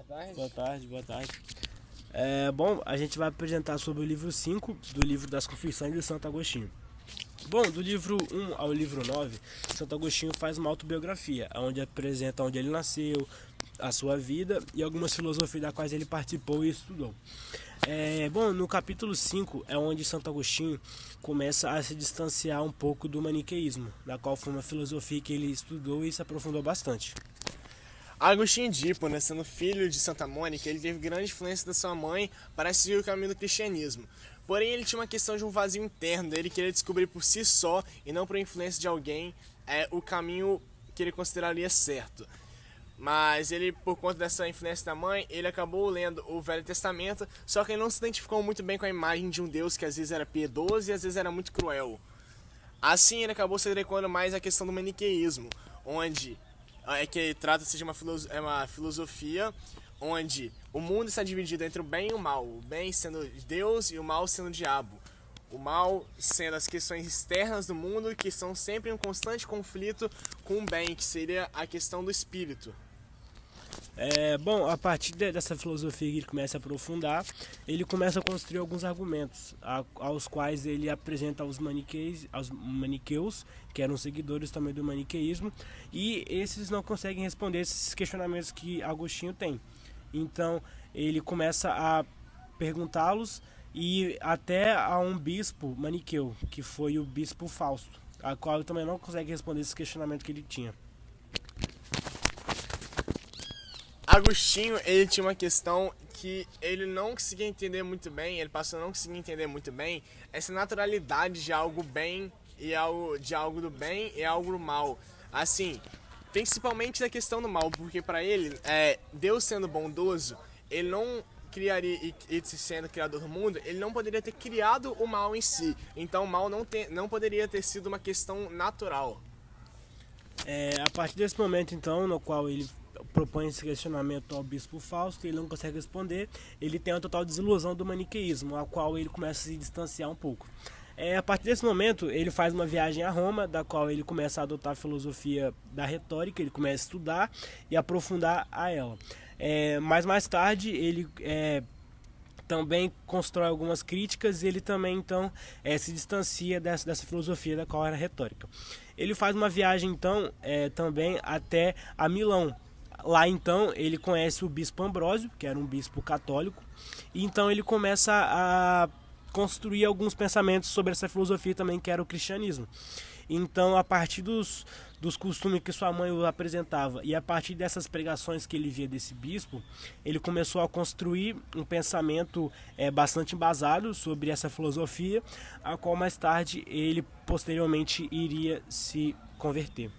Boa tarde. Boa tarde, boa tarde. Bom, a gente vai apresentar sobre o livro 5 do livro das Confissões de Santo Agostinho. Bom, do livro 1 ao livro 9, Santo Agostinho faz uma autobiografia, onde apresenta onde ele nasceu, a sua vida e algumas filosofias das quais ele participou e estudou. Bom, no capítulo 5 é onde Santo Agostinho começa a se distanciar um pouco do maniqueísmo, da qual foi uma filosofia que ele estudou e se aprofundou bastante. Agostinho de Hipona, sendo filho de Santa Mônica, ele teve grande influência da sua mãe para seguir o caminho do cristianismo. Porém, ele tinha uma questão de um vazio interno, ele queria descobrir por si só, e não por influência de alguém, o caminho que ele consideraria certo. Mas ele, por conta dessa influência da mãe, ele acabou lendo o Velho Testamento, só que ele não se identificou muito bem com a imagem de um Deus que às vezes era piedoso e às vezes era muito cruel. Assim, ele acabou se adequando mais à questão do maniqueísmo, onde que trata-se de uma filosofia onde o mundo está dividido entre o bem e o mal, o bem sendo Deus e o mal sendo o diabo. O mal sendo as questões externas do mundo que são sempre em um constante conflito com o bem, que seria a questão do espírito. Bom, a partir dessa filosofia que ele começa a aprofundar, ele começa a construir alguns argumentos, aos quais ele apresenta aos maniqueus, que eram seguidores também do maniqueísmo, e esses não conseguem responder esses questionamentos que Agostinho tem. Então, ele começa a perguntá-los e até a um bispo maniqueu, que foi o bispo Fausto, a qual ele também não consegue responder esses questionamentos que ele tinha. Agostinho, ele tinha uma questão que ele não conseguia entender muito bem, ele passou a não conseguir entender muito bem essa naturalidade de algo bem e de algo do bem e algo do mal. Assim, principalmente da questão do mal, porque para ele, Deus sendo bondoso, ele não criaria, e sendo criador do mundo, ele não poderia ter criado o mal em si. Então o mal não poderia ter sido uma questão natural. A partir desse momento, então, no qual ele propõe esse questionamento ao bispo Fausto, ele não consegue responder, ele tem uma total desilusão do maniqueísmo, a qual ele começa a se distanciar um pouco. A partir desse momento, ele faz uma viagem a Roma, da qual ele começa a adotar a filosofia da retórica, ele começa a estudar e aprofundar a ela. Mas mais tarde, ele também constrói algumas críticas e ele também então se distancia dessa filosofia da qual era retórica. Ele faz uma viagem então também até a Milão. Lá então ele conhece o bispo Ambrósio, que era um bispo católico, e então ele começa a construir alguns pensamentos sobre essa filosofia também, que era o cristianismo. Então, a partir dos costumes que sua mãe o apresentava e a partir dessas pregações que ele via desse bispo, ele começou a construir um pensamento bastante embasado sobre essa filosofia, a qual mais tarde ele posteriormente iria se converter.